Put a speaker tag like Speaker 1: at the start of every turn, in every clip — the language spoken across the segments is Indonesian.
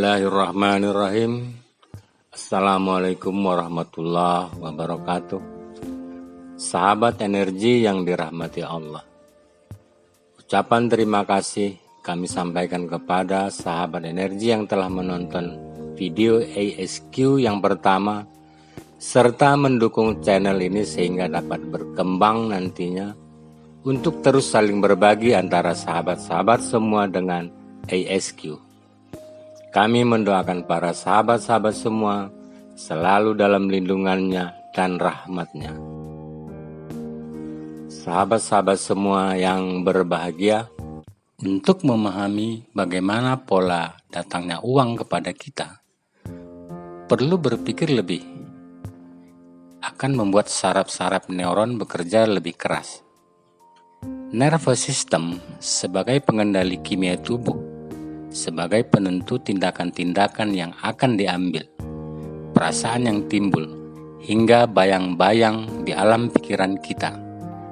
Speaker 1: Bismillahirrahmanirrahim. Assalamualaikum warahmatullahi wabarakatuh. Sahabat energi yang dirahmati Allah, ucapan terima kasih kami sampaikan kepada sahabat energi yang telah menonton video ASQ yang pertama serta mendukung channel ini sehingga dapat berkembang nantinya untuk terus saling berbagi antara sahabat-sahabat semua dengan ASQ. Kami mendoakan para sahabat-sahabat semua selalu dalam lindungannya dan rahmatnya. Sahabat-sahabat semua yang berbahagia, untuk memahami bagaimana pola datangnya uang kepada kita, perlu berpikir lebih, akan membuat saraf-saraf neuron bekerja lebih keras. Nervous system sebagai pengendali kimia tubuh, sebagai penentu tindakan-tindakan yang akan diambil, perasaan yang timbul, hingga bayang-bayang di alam pikiran kita,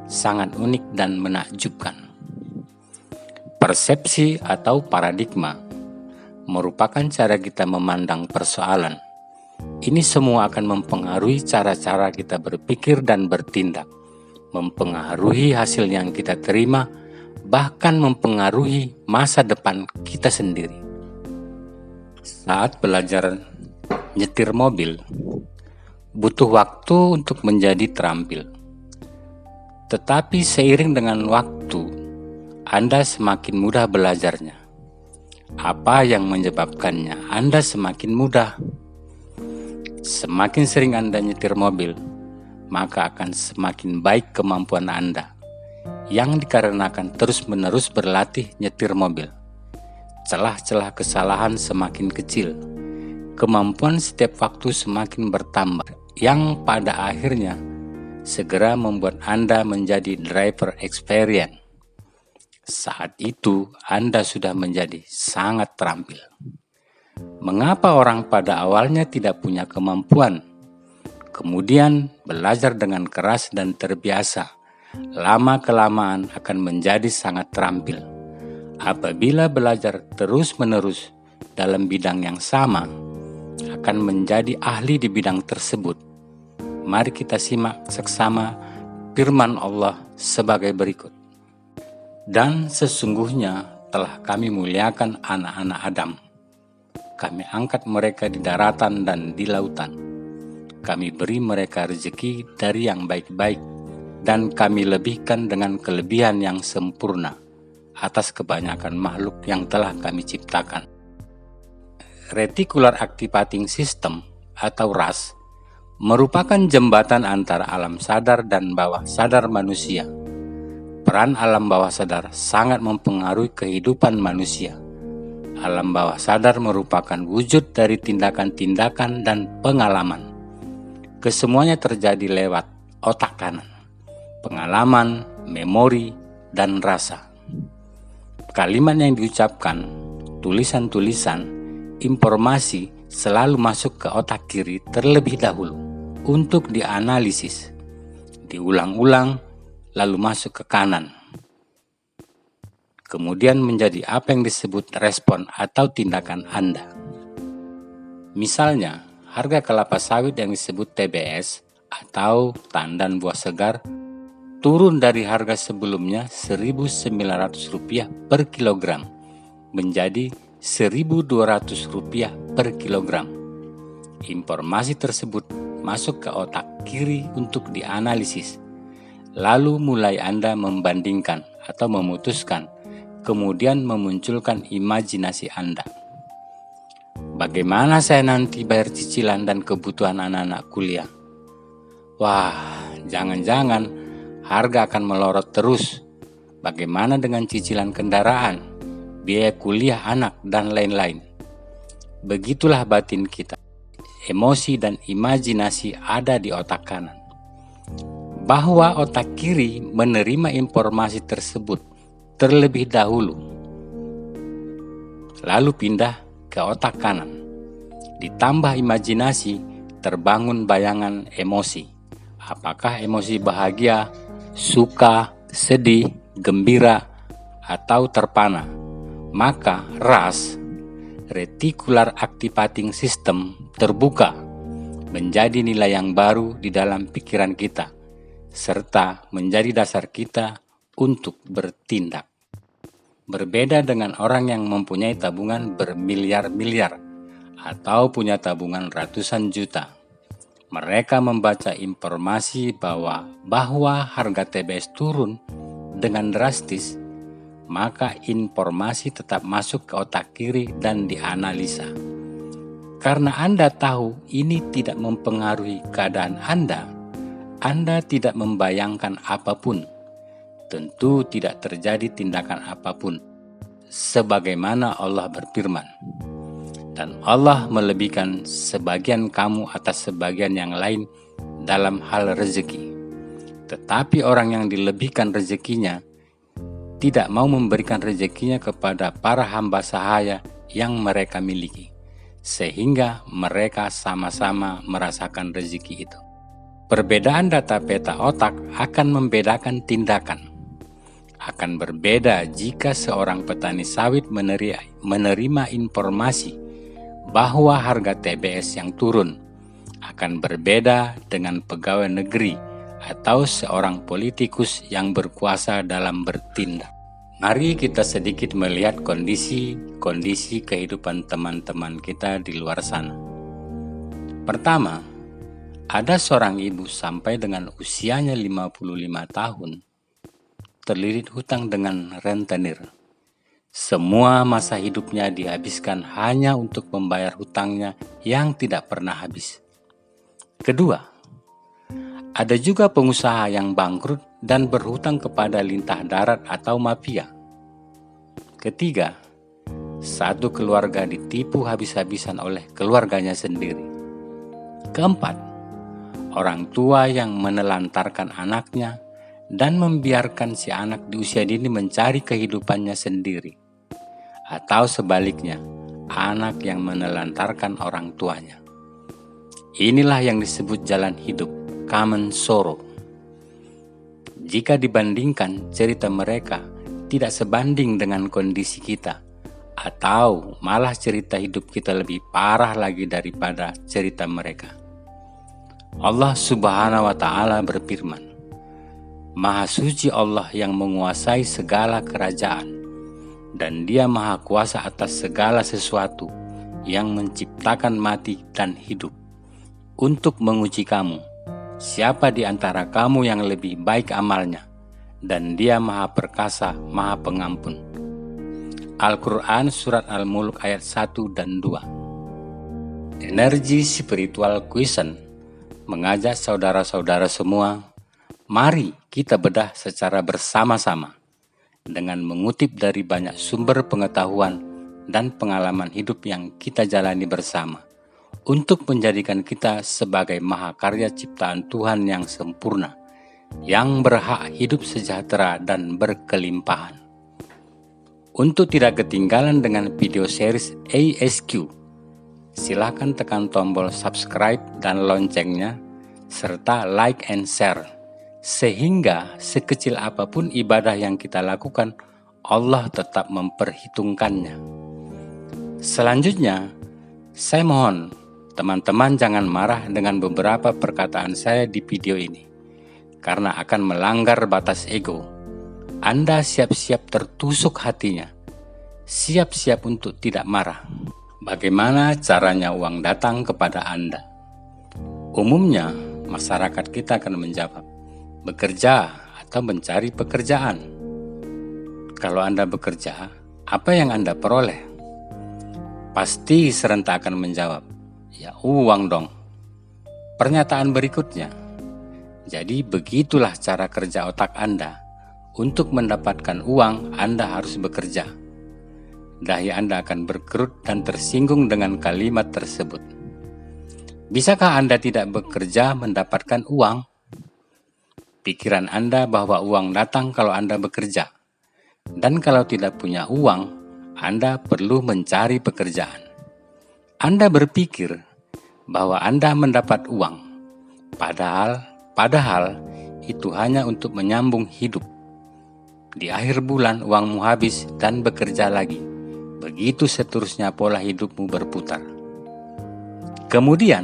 Speaker 1: sangat unik dan menakjubkan. Persepsi atau paradigma merupakan cara kita memandang persoalan. Ini semua akan mempengaruhi cara-cara kita berpikir dan bertindak, mempengaruhi hasil yang kita terima, bahkan mempengaruhi masa depan kita sendiri. Saat belajar nyetir mobil, butuh waktu untuk menjadi terampil. Tetapi seiring dengan waktu, Anda semakin mudah belajarnya. Apa yang menyebabkannya Anda semakin mudah? Semakin sering Anda nyetir mobil, maka akan semakin baik kemampuan Anda, yang dikarenakan terus-menerus berlatih nyetir mobil. Celah-celah kesalahan semakin kecil, kemampuan setiap waktu semakin bertambah, yang pada akhirnya segera membuat Anda menjadi driver experience. Saat itu Anda sudah menjadi sangat terampil. Mengapa orang pada awalnya tidak punya kemampuan, kemudian belajar dengan keras dan terbiasa, lama-kelamaan akan menjadi sangat terampil? Apabila belajar terus-menerus dalam bidang yang sama, akan menjadi ahli di bidang tersebut. Mari kita simak seksama firman Allah sebagai berikut. Dan sesungguhnya telah kami muliakan anak-anak Adam. Kami angkat mereka di daratan dan di lautan. Kami beri mereka rezeki dari yang baik-baik, dan kami lebihkan dengan kelebihan yang sempurna atas kebanyakan makhluk yang telah kami ciptakan. Reticular Activating System atau RAS merupakan jembatan antara alam sadar dan bawah sadar manusia. Peran alam bawah sadar sangat mempengaruhi kehidupan manusia. Alam bawah sadar merupakan wujud dari tindakan-tindakan dan pengalaman. Kesemuanya terjadi lewat otak kanan, pengalaman, memori, dan rasa. Kalimat yang diucapkan, tulisan-tulisan, informasi selalu masuk ke otak kiri terlebih dahulu untuk dianalisis, diulang-ulang, lalu masuk ke kanan. Kemudian menjadi apa yang disebut respon atau tindakan Anda. Misalnya, harga kelapa sawit yang disebut TBS atau tandan buah segar turun dari harga sebelumnya Rp1.900 per kilogram menjadi Rp1.200 per kilogram. Informasi tersebut masuk ke otak kiri untuk dianalisis. Lalu mulai Anda membandingkan atau memutuskan, kemudian memunculkan imajinasi Anda. Bagaimana saya nanti bayar cicilan dan kebutuhan anak-anak kuliah? Wah, jangan-jangan harga akan melorot terus. Bagaimana dengan cicilan kendaraan, biaya kuliah anak, dan lain-lain? Begitulah batin kita. Emosi dan imajinasi ada di otak kanan. Bahwa otak kiri menerima informasi tersebut terlebih dahulu, lalu pindah ke otak kanan. Ditambah imajinasi, terbangun bayangan emosi. Apakah emosi bahagia, suka, sedih, gembira, atau terpana? Maka RAS, reticular activating system terbuka menjadi nilai yang baru di dalam pikiran kita, serta menjadi dasar kita untuk bertindak. Berbeda dengan orang yang mempunyai tabungan bermiliar-miliar atau punya tabungan ratusan juta. Mereka membaca informasi bahwa harga TBS turun dengan drastis, maka informasi tetap masuk ke otak kiri dan dianalisa. Karena Anda tahu ini tidak mempengaruhi keadaan Anda tidak membayangkan apapun. Tentu tidak terjadi tindakan apapun. Sebagaimana Allah berfirman, dan Allah melebihkan sebagian kamu atas sebagian yang lain dalam hal rezeki. Tetapi orang yang dilebihkan rezekinya tidak mau memberikan rezekinya kepada para hamba sahaya yang mereka miliki, sehingga mereka sama-sama merasakan rezeki itu. Perbedaan data peta otak akan membedakan tindakan. Akan berbeda jika seorang petani sawit menerima informasi bahwa harga TBS yang turun, akan berbeda dengan pegawai negeri atau seorang politikus yang berkuasa dalam bertindak. Mari kita sedikit melihat kondisi kehidupan teman-teman kita di luar sana. Pertama, ada seorang ibu sampai dengan usianya 55 tahun, terlilit hutang dengan rentenir. Semua masa hidupnya dihabiskan hanya untuk membayar hutangnya yang tidak pernah habis. Kedua, ada juga pengusaha yang bangkrut dan berhutang kepada lintah darat atau mafia. Ketiga, satu keluarga ditipu habis-habisan oleh keluarganya sendiri. Keempat, orang tua yang menelantarkan anaknya dan membiarkan si anak di usia dini mencari kehidupannya sendiri. Atau sebaliknya, anak yang menelantarkan orang tuanya. Inilah yang disebut jalan hidup, common sorrow. Jika dibandingkan, cerita mereka tidak sebanding dengan kondisi kita, atau malah cerita hidup kita lebih parah lagi daripada cerita mereka. Allah Subhanahu wa Ta'ala berfirman, Maha suci Allah yang menguasai segala kerajaan, dan Dia maha kuasa atas segala sesuatu yang menciptakan mati dan hidup, untuk menguji kamu, siapa di antara kamu yang lebih baik amalnya, dan Dia maha perkasa, maha pengampun. Al-Quran Surat Al-Mulk ayat 1 dan 2. Energi spiritual Quotient mengajak saudara-saudara semua, mari kita bedah secara bersama-sama dengan mengutip dari banyak sumber pengetahuan dan pengalaman hidup yang kita jalani bersama untuk menjadikan kita sebagai mahakarya ciptaan Tuhan yang sempurna, yang berhak hidup sejahtera dan berkelimpahan. Untuk tidak ketinggalan dengan video series ASQ, silakan tekan tombol subscribe dan loncengnya, serta like and share. Sehingga sekecil apapun ibadah yang kita lakukan, Allah tetap memperhitungkannya. Selanjutnya, saya mohon teman-teman jangan marah dengan beberapa perkataan saya di video ini, karena akan melanggar batas ego. Anda siap-siap tertusuk hatinya, siap-siap untuk tidak marah. Bagaimana caranya uang datang kepada Anda? Umumnya, masyarakat kita akan menjawab, bekerja atau mencari pekerjaan. Kalau Anda bekerja, apa yang Anda peroleh? Pasti serentak akan menjawab, ya uang dong. Pernyataan berikutnya, jadi begitulah cara kerja otak Anda. Untuk mendapatkan uang, Anda harus bekerja. Dahi Anda akan berkerut dan tersinggung dengan kalimat tersebut. Bisakah Anda tidak bekerja mendapatkan uang? Pikiran Anda bahwa uang datang kalau Anda bekerja. Dan kalau tidak punya uang, Anda perlu mencari pekerjaan. Anda berpikir bahwa Anda mendapat uang. Padahal itu hanya untuk menyambung hidup. Di akhir bulan uangmu habis dan bekerja lagi. Begitu seterusnya pola hidupmu berputar. Kemudian,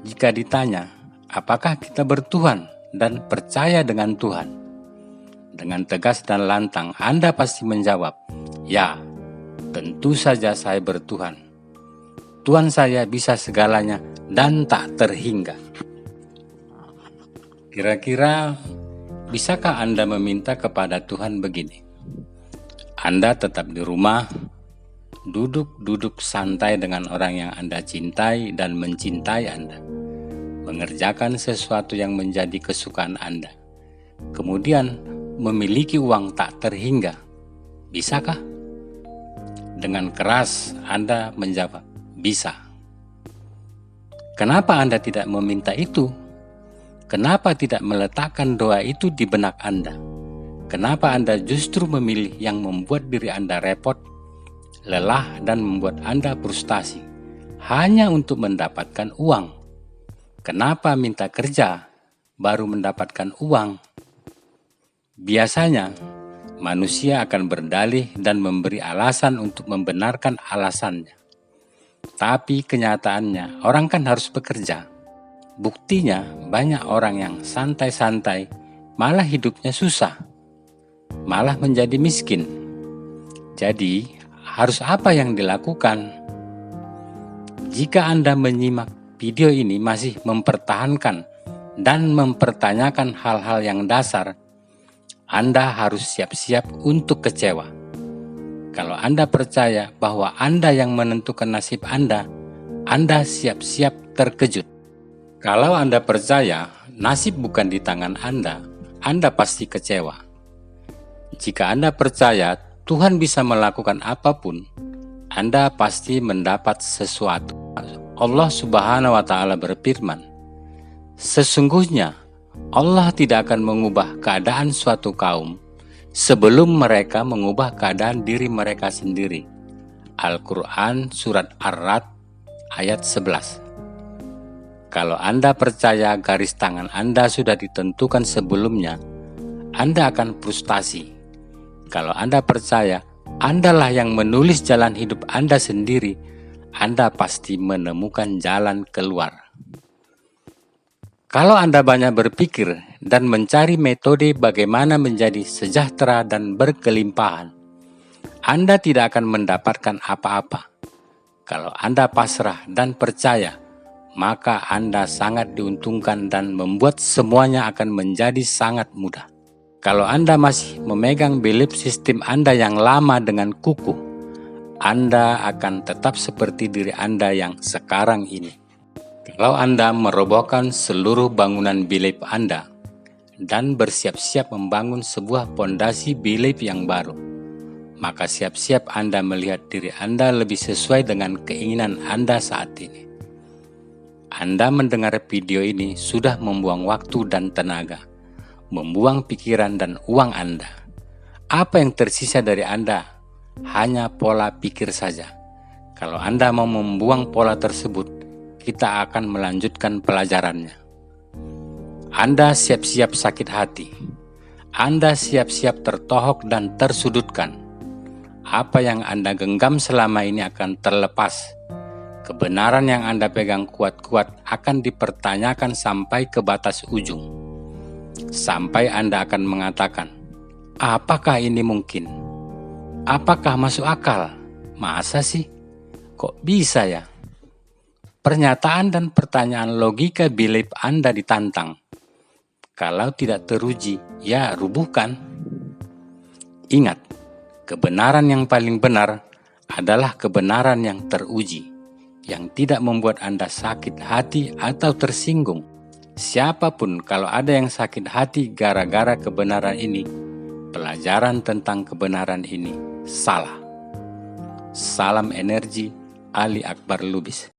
Speaker 1: jika ditanya, apakah kita bertuhan dan percaya dengan Tuhan? Dengan tegas dan lantang, Anda pasti menjawab, ya, tentu saja saya bertuhan. Tuhan saya bisa segalanya dan tak terhingga. Kira-kira, bisakah Anda meminta kepada Tuhan begini? Anda tetap di rumah, duduk santai dengan orang yang Anda cintai dan mencintai Anda, mengerjakan sesuatu yang menjadi kesukaan Anda, kemudian memiliki uang tak terhingga. Bisakah? Dengan keras Anda menjawab, bisa. Kenapa Anda tidak meminta itu? Kenapa tidak meletakkan doa itu di benak Anda? Kenapa Anda justru memilih yang membuat diri Anda repot, lelah, dan membuat Anda frustasi hanya untuk mendapatkan uang? Kenapa minta kerja baru mendapatkan uang? Biasanya manusia akan berdalih dan memberi alasan untuk membenarkan alasannya. Tapi kenyataannya orang kan harus bekerja. Buktinya banyak orang yang santai-santai malah hidupnya susah, malah menjadi miskin. Jadi harus apa yang dilakukan? Jika Anda menyimak video ini masih mempertahankan dan mempertanyakan hal-hal yang dasar, Anda harus siap-siap untuk kecewa. Kalau Anda percaya bahwa Anda yang menentukan nasib Anda siap-siap terkejut. Kalau Anda percaya nasib bukan di tangan Anda pasti kecewa. Jika Anda percaya Tuhan bisa melakukan apapun, Anda pasti mendapat sesuatu. Allah Subhanahu wa Ta'ala berfirman, sesungguhnya Allah tidak akan mengubah keadaan suatu kaum sebelum mereka mengubah keadaan diri mereka sendiri. Al-Quran Surat Ar-Ra'd ayat 11. Kalau Anda percaya garis tangan Anda sudah ditentukan sebelumnya, Anda akan frustasi. Kalau Anda percaya Andalah yang menulis jalan hidup Anda sendiri, Anda pasti menemukan jalan keluar. Kalau Anda banyak berpikir dan mencari metode bagaimana menjadi sejahtera dan berkelimpahan, Anda tidak akan mendapatkan apa-apa. Kalau Anda pasrah dan percaya, maka Anda sangat diuntungkan dan membuat semuanya akan menjadi sangat mudah. Kalau Anda masih memegang belief sistem Anda yang lama dengan kukuh, Anda akan tetap seperti diri Anda yang sekarang ini. Kalau Anda merobohkan seluruh bangunan belief Anda dan bersiap-siap membangun sebuah pondasi belief yang baru, maka siap-siap Anda melihat diri Anda lebih sesuai dengan keinginan Anda saat ini. Anda mendengar video ini sudah membuang waktu dan tenaga, membuang pikiran dan uang Anda. Apa yang tersisa dari Anda? Hanya pola pikir saja. Kalau Anda mau membuang pola tersebut, kita akan melanjutkan pelajarannya. Anda siap-siap sakit hati. Anda siap-siap tertohok dan tersudutkan. Apa yang Anda genggam selama ini akan terlepas. Kebenaran yang Anda pegang kuat-kuat akan dipertanyakan sampai ke batas ujung. Sampai Anda akan mengatakan, apakah ini mungkin? Apakah masuk akal? Masa sih? Kok bisa ya? Pernyataan dan pertanyaan logika belief Anda ditantang. Kalau tidak teruji, ya rubuhkan. Ingat, kebenaran yang paling benar adalah kebenaran yang teruji, yang tidak membuat Anda sakit hati atau tersinggung. Siapapun kalau ada yang sakit hati gara-gara kebenaran ini, pelajaran tentang kebenaran ini salah. Salam energi, Ali Akbar Lubis.